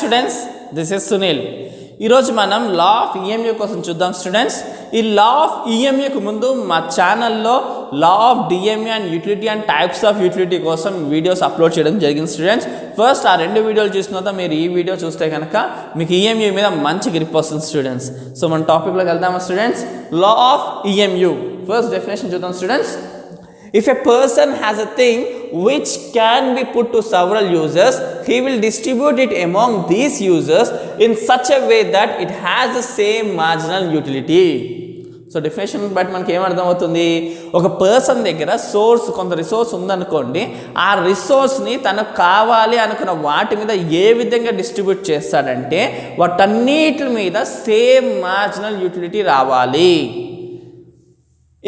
Students, this is Sunil. ఈరోజు మనం law of EMU కోసం చూద్దాం స్టూడెంట్స్. ఈ లా ఆఫ్ ఈఎంయూకి ముందు మా ఛానల్లో law of DMU and utility and types of utility కోసం వీడియోస్ అప్లోడ్ చేయడం జరిగింది స్టూడెంట్స్. ఫస్ట్ ఆ రెండు వీడియోలు చూసిన తర్వాత మీరు ఈ వీడియో చూస్తే కనుక మీకు ఈఎంయూ మీద మంచి గ్రిప్ వస్తుంది స్టూడెంట్స్. సో మన టాపిక్లోకి వెళ్దామా students. Law of EMU first definition చూద్దాం students. If a person has a thing which can be put to several users, he will distribute it among these users in such a way that it has the same marginal utility. So definition బట్టి మనకి ఏమర్థమవుతుంది, ఒక person దగ్గర కొంత resource ఉందనుకోండి, ఆ రిసోర్స్ని తనకు కావాలి అనుకున్న వాటి మీద ఏ విధంగా డిస్ట్రిబ్యూట్ చేస్తాడంటే వాటన్నిటి మీద సేమ్ మార్జినల్ యూటిలిటీ రావాలి.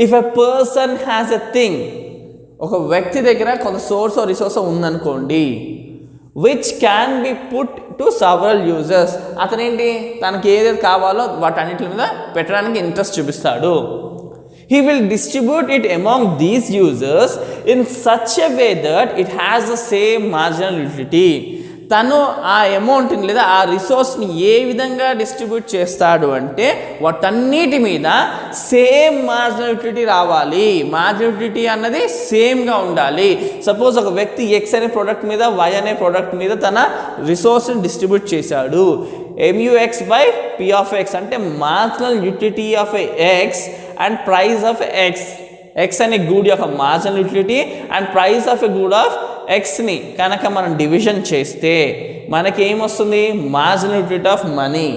If a person has a thing, ఒక వ్యక్తి దగ్గర కొంత సోర్స్ రిసోర్స్ ఉందనుకోండి, which can be put to several users, అతనేంటి తనకి ఏదైతే కావాలో వాటన్నిటి మీద పెట్టడానికి ఇంట్రెస్ట్ చూపిస్తాడు. He will distribute it among these users in such a way that it has the same marginal utility. తను ఆ అమౌంట్ని లేదా ఆ రిసోర్స్ని ఏ విధంగా డిస్ట్రిబ్యూట్ చేస్తాడు అంటే వాటన్నిటి మీద సేమ్ మార్జినల్ యూటిలిటీ రావాలి. మార్జినల్ యూటిలిటీ అన్నది సేమ్గా ఉండాలి. సపోజ్ ఒక వ్యక్తి ఎక్స్ అనే ప్రోడక్ట్ మీద వై అనే ప్రోడక్ట్ మీద తన రిసోర్స్ని డిస్ట్రిబ్యూట్ చేశాడు. MUX బై P(x) అంటే marginal utility of x and price of x. X అనే గూడ్ యొక్క marginal utility and price of a good of ఎక్స్ని కనుక మనం డివిజన్ చేస్తే మనకి ఏమొస్తుంది, marginal utility of money,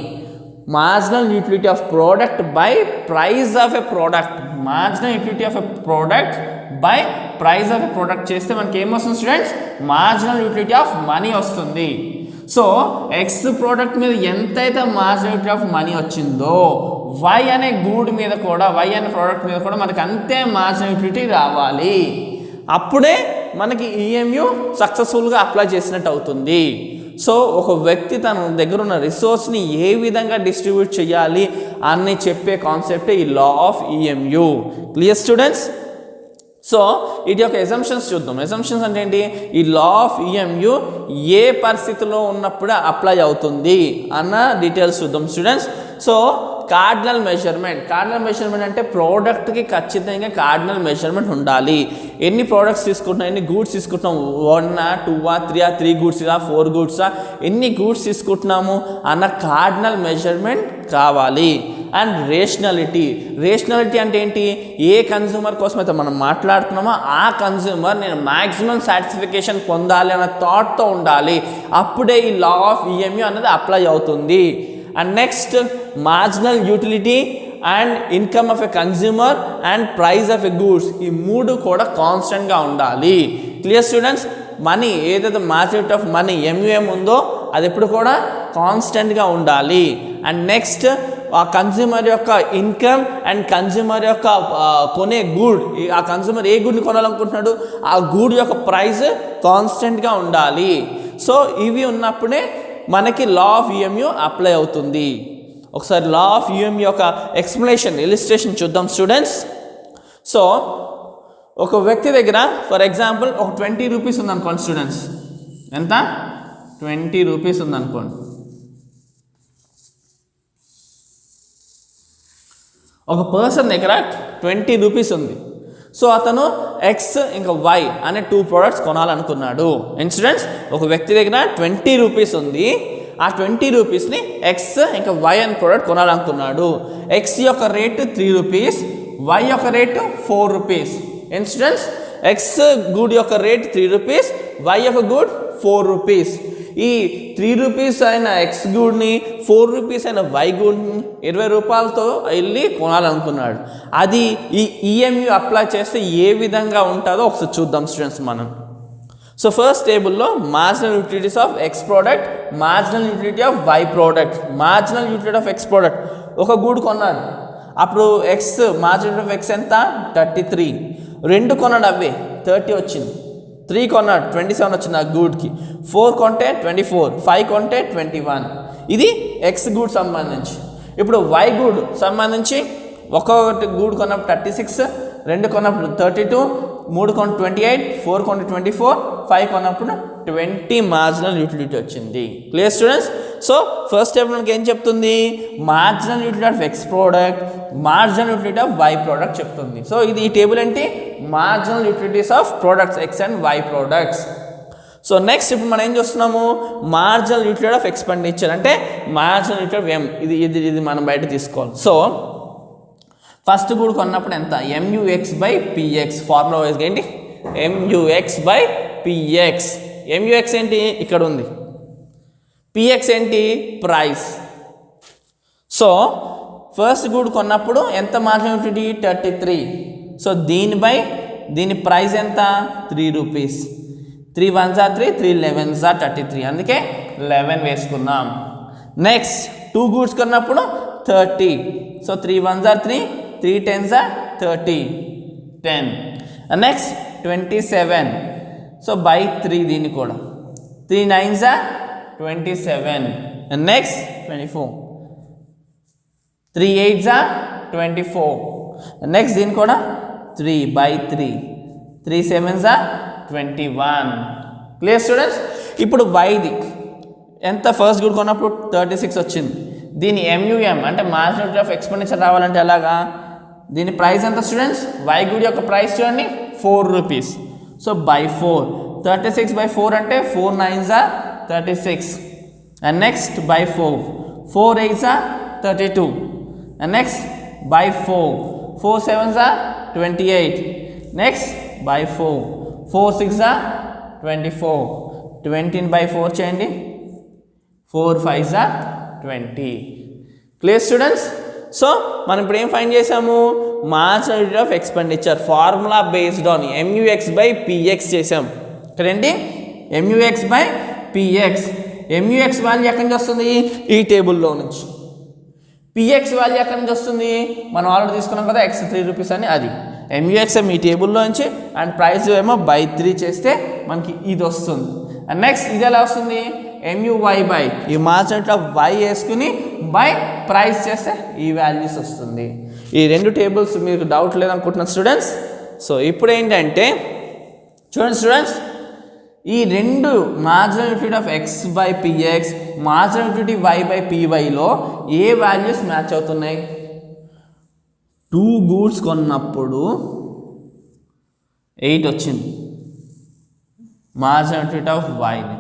marginal utility of product by price of a product. Marginal utility of a product by price of a product చేస్తే మనకి ఏమొస్తుంది students, marginal utility of money వస్తుంది. సో ఎక్స్ ప్రోడక్ట్ మీద ఎంతైతే marginal utility of money వచ్చిందో why అనే గూడ్ మీద కూడా, వై అనే ప్రోడక్ట్ మీద కూడా మనకి అంతే మార్జినల్ యూటిలిటీ రావాలి. అప్పుడే మనకి ఈఎంయూ సక్సెస్ఫుల్గా అప్లై చేసినట్టు అవుతుంది. సో ఒక వ్యక్తి తన దగ్గర ఉన్న రిసోర్స్ని ఏ విధంగా డిస్ట్రిబ్యూట్ చేయాలి అని చెప్పే కాన్సెప్టే ఈ law of EMU. Clear students? So ఇది యొక్క ఎజంప్షన్స్ చూద్దాం. ఎజంప్షన్స్ అంటే ఏంటి, ఈ లా ఆఫ్ ఈఎంయూ ఏ పరిస్థితిలో ఉన్నప్పుడు అప్లై అవుతుంది అన్న డీటెయిల్స్ చూద్దాం స్టూడెంట్స్. సో కార్డినల్ మెజర్మెంట్ అంటే ప్రోడక్ట్కి ఖచ్చితంగా కార్డినల్ మెజర్మెంట్ ఉండాలి. ఎన్ని ప్రోడక్ట్స్ తీసుకుంటున్నాం, ఎన్ని గూడ్స్ తీసుకుంటున్నాం, 1, 2, 3 గూడ్స్, 4 గూడ్స్, ఎన్ని గూడ్స్ తీసుకుంటున్నాము అన్న కార్డినల్ మెజర్మెంట్ కావాలి. అండ్ రేషనాలిటీ అంటే ఏంటి, ఏ కన్జ్యూమర్ కోసం అయితే మనం మాట్లాడుతున్నామో ఆ కన్జ్యూమర్ నేను మ్యాక్సిమం సాటిస్ఫికేషన్ పొందాలి అన్న థాట్తో ఉండాలి. అప్పుడే ఈ లా ఆఫ్ ఈఎంయూ అనేది అప్లై అవుతుంది. And next marginal utility and income of a consumer and price of a goods, ఈ మూడు కూడా కాన్స్టెంట్గా ఉండాలి. Clear students? మనీ ఏదైతే మార్జినల్ ఆఫ్ మనీ MUM ఉందో అది ఎప్పుడు కూడా కాన్స్టెంట్గా ఉండాలి. అండ్ నెక్స్ట్ ఆ కన్జ్యూమర్ యొక్క ఇన్కమ్ అండ్ కన్జ్యూమర్ యొక్క కొనే గూడ్, ఆ కన్జ్యూమర్ ఏ గూడ్ని కొనాలనుకుంటున్నాడు ఆ గూడ్ యొక్క ప్రైస్ కాన్స్టెంట్గా ఉండాలి. సో ఇవి ఉన్నప్పుడే మనకి లా ఆఫ్ ఈఎంయూ అప్లై అవుతుంది. ఒకసారి లా ఆఫ్ ఈఎంయూ యొక్క ఇలిస్ట్రేషన్ చూద్దాం స్టూడెంట్స్. సో ఒక వ్యక్తి దగ్గర ఫర్ ఎగ్జాంపుల్ ఒక 20 రూపీస్ ఉందనుకోండి స్టూడెంట్స్. ఎంత? 20 రూపీస్ ఉందనుకోండి. ఒక పర్సన్ దగ్గర 20 రూపీస్ ఉంది. సో అతను ఎక్స్ ఇంకా వై అనే 2 ప్రోడక్ట్స్ కొనాలనుకున్నాడు. స్టూడెంట్స్, ఒక వ్యక్తి దగ్గర 20 రూపీస్ ఉంది. ఆ 20 రూపీస్ని ఎక్స్ ఇంకా వై అనే ప్రోడక్ట్ కొనాలనుకున్నాడు. ఎక్స్ యొక్క రేటు 3 రూపీస్, వై యొక్క రేటు 4 రూపీస్. స్టూడెంట్స్, ఎక్స్ గూడ్ యొక్క రేట్ 3 రూపీస్, వై యొక్క గూడ్ 4 రూపీస్. ఈ 3 రూపీస్ అయిన ఎక్స్ గూడ్ని 4 రూపీస్ అయిన వై గూడ్ని 20 రూపాయలతో వెళ్ళి కొనాలనుకున్నాడు. అది ఈ ఈఎంయూ అప్లై చేస్తే ఏ విధంగా ఉంటుందో ఒకసారి చూద్దాం స్టూడెంట్స్ మనం. సో ఫస్ట్ టేబుల్లో marginal utilities of X product, marginal utility of Y product. Marginal utility of X product, ఒక గూడ్ కొన్నాడు. అప్పుడు ఎక్స్ మార్జినల్ ఆఫ్ ఎక్స్ ఎంత? 33. 2 కొన్నాడు, అవే 30 వచ్చింది. 3 కొన్నాడు, 27 వచ్చింది ఆ గూడ్కి. 4 కొంటే 24, 5 కొంటే 21. ఇది ఎక్స్ గూడ్ సంబంధించి. ఇప్పుడు వై గూడ్ సంబంధించి ఒక్కొక్కటి గూడ్ కొన్నప్పుడు 36, 2 కొన్నప్పుడు 32, 3 కొన్న 28, 4 కొన్న 24, 5 కొన్నప్పుడు 20 మార్జినల్ యూటిలిటీ వచ్చింది. Clear students? So first step మనకి ఏం చెప్తుంది, marginal utility of X product, marginal utility of Y product చెప్తుంది. సో ఇది ఈ టేబుల్ ఏంటి, marginal utilities of products X and Y products. So next ఇప్పుడు మనం ఏం చూస్తున్నాము, మార్జినల్ యూటిలిటీ ఆఫ్ ఎక్స్పెండిచర్ అంటే మార్జినల్ యూటిలిటీ ఆఫ్ ఎం, ఇది మనం బయట తీసుకోవాలి. సో ఫస్ట్ గూడ్ కొన్నప్పుడు ఎంత, ఎంయూఎక్స్ బై పిఎక్స్, ఫార్ములా వైజ్గా ఏంటి ఎంయూఎక్స్ బై పిఎక్స్. ఎంయూఎక్స్ ఏంటి ఇక్కడ ఉంది, పిఎక్స్ ఏంటి ప్రైస్. సో ఫస్ట్ గూడ్ కొన్నప్పుడు ఎంత మార్జినల్ యూటిలిటీ 33. సో దీని ప్రైస్ ఎంత 3 rupees. 3 1s are 3, 3 11s are 33, అందుకే 11 వేసుకున్నాం. నెక్స్ట్ 2 గూడ్స్ కొన్నప్పుడు 30. So 3 1s are 3, 3 10s are 30, 10. Next 27. So by 3 దీన్ని కూడా 3 9s are 27. Next 24, 3 8s are 24. Next దీన్ని కూడా 3 by 3, 3 7s are 21. Clear students. ఇప్పుడు వైది ఎంత, ఫస్ట్ గుడ్ కొన్నప్పుడు 36 వచ్చింది. దీని ఎంయూఎం అంటే మార్జినల్ యూటిలిటీ ఆఫ్ ఎక్స్పెండిచర్ రావాలంటే ఎలాగా, దీని ప్రైస్ ఎంత స్టూడెంట్స్, వై గుడ్ యొక్క ప్రైస్ చూడండి 4 రూపీస్. సో బై 4, 36 బై 4 అంటే 4 9s are 36. And next by 4, 4 8s are 32. And next by 4, 4 7s are 28. Next by 4, 4 6s are 24. 20 by 4 చేయండి, 4 5s are 20. Clear students. So మనం ఇప్పుడు ఏం find చేసాము, marginal utility of expenditure formula based on MUX by PX చేసాం. ఇక్కడేంటి MUX by PX. MUX value ఎక్కడి నుంచి వస్తుంది, ఈ టేబుల్లో నుంచి. పిఎక్స్ వాల్యూ ఎక్కడి నుంచి వస్తుంది, మనం ఆల్రెడీ తీసుకున్నాం కదా ఎక్స్ 3 రూపీస్ అని, అది ఎంయూఎక్స్ఎం ఈ టేబుల్లో నుంచి. అండ్ ప్రైస్ ఏమో బై 3 చేస్తే మనకి ఇది వస్తుంది. అండ్ నెక్స్ట్ ఇది ఎలా వస్తుంది, ఎంయూవై బై ఈ మార్జినల్ ఆఫ్ వై వేసుకుని బై ప్రైస్ చేస్తే ఈ వాల్యూస్ వస్తుంది. ఈ 2 టేబుల్స్ మీకు డౌట్ లేదనుకుంటున్నాను స్టూడెంట్స్. సో ఇప్పుడు ఏంటంటే చూడండి స్టూడెంట్స్, ఈ 2 marginal utility of x by PX, marginal utility y by పివైలో ఏ వాల్యూస్ మ్యాచ్ అవుతున్నాయి. 2 గూడ్స్ కొన్నప్పుడు 8 వచ్చింది మార్జినల్ యూటిలిటీ ఆఫ్ వైని.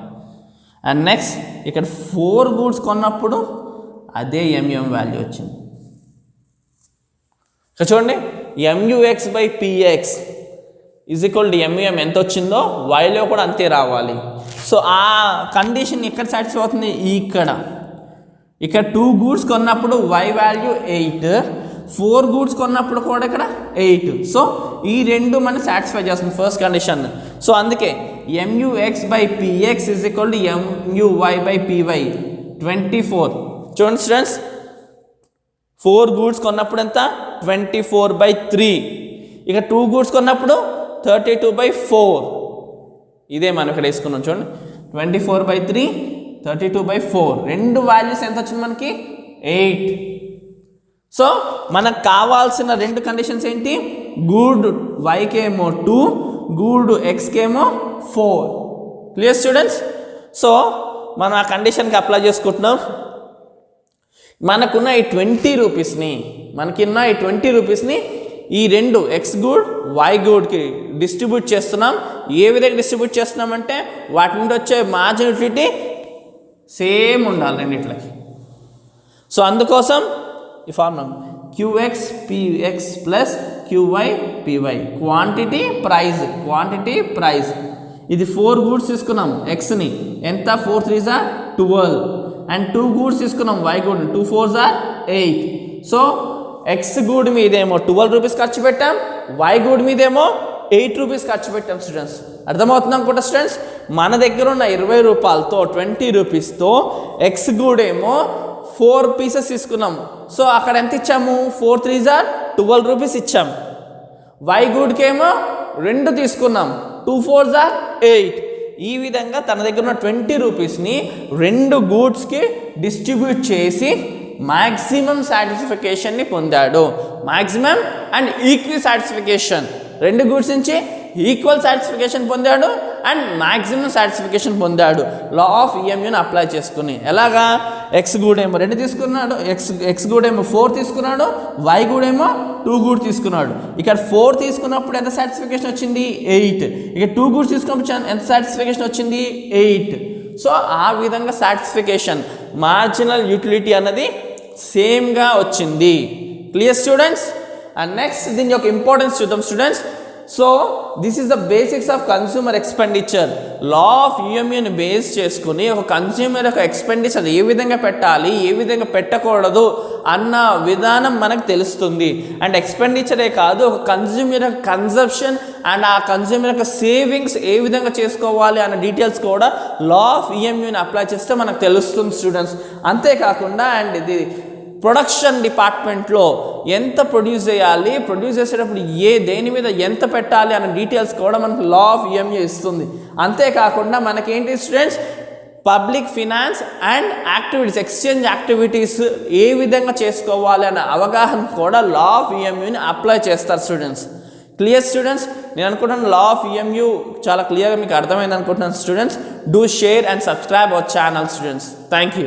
అండ్ నెక్స్ట్ ఇక్కడ 4 గూడ్స్ కొన్నప్పుడు అదే ఎంయూఎం వాల్యూ వచ్చింది. ఇక్కడ చూడండి MUX by PX is equal to MUM ఎంత వచ్చిందో వైలో కూడా అంతే రావాలి. సో ఆ కండిషన్ ఎక్కడ సాటిస్ఫై అవుతుంది, ఇక్కడ 2 గూడ్స్ కొన్నప్పుడు వై వాల్యూ 8, 4 గూడ్స్ కొన్నప్పుడు కూడా ఇక్కడ 8. సో ఈ 2 మనం సాటిస్ఫై చేస్తుంది ఫస్ట్ కండిషన్. సో అందుకే MUX by PX is equal to MUY by PY 24. చూడండి స్టూడెంట్స్, 4 గూడ్స్ కొన్నప్పుడు ఎంత 24/3. ఇక 2 గూడ్స్ కొన్నప్పుడు 32/4. ఇదే మనం ఇక్కడ వేసుకున్నాం చూడండి, 24/3, 32/4. 2 వాల్యూస్ ఎంత వచ్చింది మనకి 8. సో మనకు కావాల్సిన 2 కండిషన్స్ ఏంటి, గూడ్ వైకేమో 2, గూడ్ ఎక్స్కేమో 4. Clear students. సో మనం ఆ కండిషన్కి అప్లై చేసుకుంటున్నాం. మనకున్న ఈ 20 రూపీస్ని ఈ 2 ఎక్స్ గూడ్ వై గూడ్కి డిస్ట్రిబ్యూట్ చేస్తున్నాం. ఏ విధంగా డిస్ట్రిబ్యూట్ చేస్తున్నామంటే వాటి నుండి వచ్చే మార్జినల్ యూటిలిటీ సేమ్ ఉండాలి రెండిట్లకి. సో అందుకోసం ఈ formula QX PX plus QY PY, quantity price. ఇది 4 గూడ్స్ తీసుకున్నాం ఎక్స్ని, ఎంత 4 3s are 12. అండ్ 2 గూడ్స్ తీసుకున్నాం y good, 2 4s are 8. So x good మీదేమో 12 రూపీస్ ఖర్చు పెట్టాం, వై గూడ్ మీదేమో 8 రూపీస్ ఖర్చు పెట్టాం. స్టూడెంట్స్ అర్థమవుతుంది అనుకుంటా స్టూడెంట్స్. మన దగ్గర ఉన్న 20 రూపాయలతో 20 రూపీస్తో ఎక్స్ గూడ్ ఏమో 4 పీసెస్ తీసుకున్నాం. సో అక్కడ ఎంత ఇచ్చాము, 4 3s are 12 రూపీస్ ఇచ్చాం. వై గూడ్కి ఏమో 2 తీసుకున్నాం, 2 4s are 8. ఈ విధంగా తన దగ్గర ఉన్న 20 రూపీస్ని 2 గూడ్స్కి డిస్ట్రిబ్యూట్ చేసి మ్యాక్సిమం సాటిస్ఫికేషన్ని పొందాడు. Maximum and equal satisfaction, 2 goods నుంచి ఈక్వల్ సాటిస్ఫికేషన్ పొందాడు అండ్ మ్యాక్సిమం సాటిస్ఫికేషన్ పొందాడు లా ఆఫ్ ఈఎంయూని అప్లై చేసుకుని. ఎలాగా? ఎక్స్ గూడేమో 2 తీసుకున్నాడు, ఎక్స్ గూడేమో 4 తీసుకున్నాడు, వై గూడేమో 2 గూడ్ తీసుకున్నాడు. ఇక్కడ 4 తీసుకున్నప్పుడు ఎంత సాటిస్ఫికేషన్ వచ్చింది? 8. ఇక 2 గూడ్స్ తీసుకున్నప్పుడు ఎంత సాటిస్ఫికేషన్ వచ్చింది? 8. సో ఆ విధంగా సాటిస్ఫికేషన్ మార్జినల్ యూటిలిటీ అన్నది సేమ్గా వచ్చింది. Clear students? అండ్ నెక్స్ట్ దీని యొక్క ఇంపార్టెన్స్ చూద్దాం students. So this is the basics of consumer expenditure. Law of యూఎంయూని బేస్ చేసుకుని ఒక కన్స్యూమర్ యొక్క ఎక్స్పెండిచర్ ఏ విధంగా పెట్టాలి, ఏ విధంగా పెట్టకూడదు అన్న విధానం మనకు తెలుస్తుంది. అండ్ ఎక్స్పెండిచరే కాదు, ఒక కన్స్యూమర్ యొక్క కన్జంప్షన్ అండ్ ఆ కన్స్యూమర్ యొక్క సేవింగ్స్ ఏ విధంగా చేసుకోవాలి అన్న డీటెయిల్స్ కూడా లా ఆఫ్ ఈఎంయూని అప్లై చేస్తే మనకు తెలుస్తుంది స్టూడెంట్స్. అంతేకాకుండా అండ్ ఇది ప్రొడక్షన్ డిపార్ట్మెంట్లో ఎంత ప్రొడ్యూస్ చేయాలి, ప్రొడ్యూస్ చేసేటప్పుడు దేని మీద ఎంత పెట్టాలి అన్న డీటెయిల్స్ కూడా మనకు లా ఆఫ్ ఈఎంయూ ఇస్తుంది. అంతేకాకుండా మనకేంటి students, public finance and activities, exchange activities ఏ విధంగా చేసుకోవాలి అన్న అవగాహన కూడా లా ఆఫ్ ఈఎంయూని అప్లై చేస్తారు స్టూడెంట్స్. Clear students? నేను అనుకుంటున్నాను లా ఆఫ్ ఈఎంయూ చాలా క్లియర్గా మీకు అర్థమైంది అనుకుంటున్నాను students. Do share and subscribe our channel students. Thank you.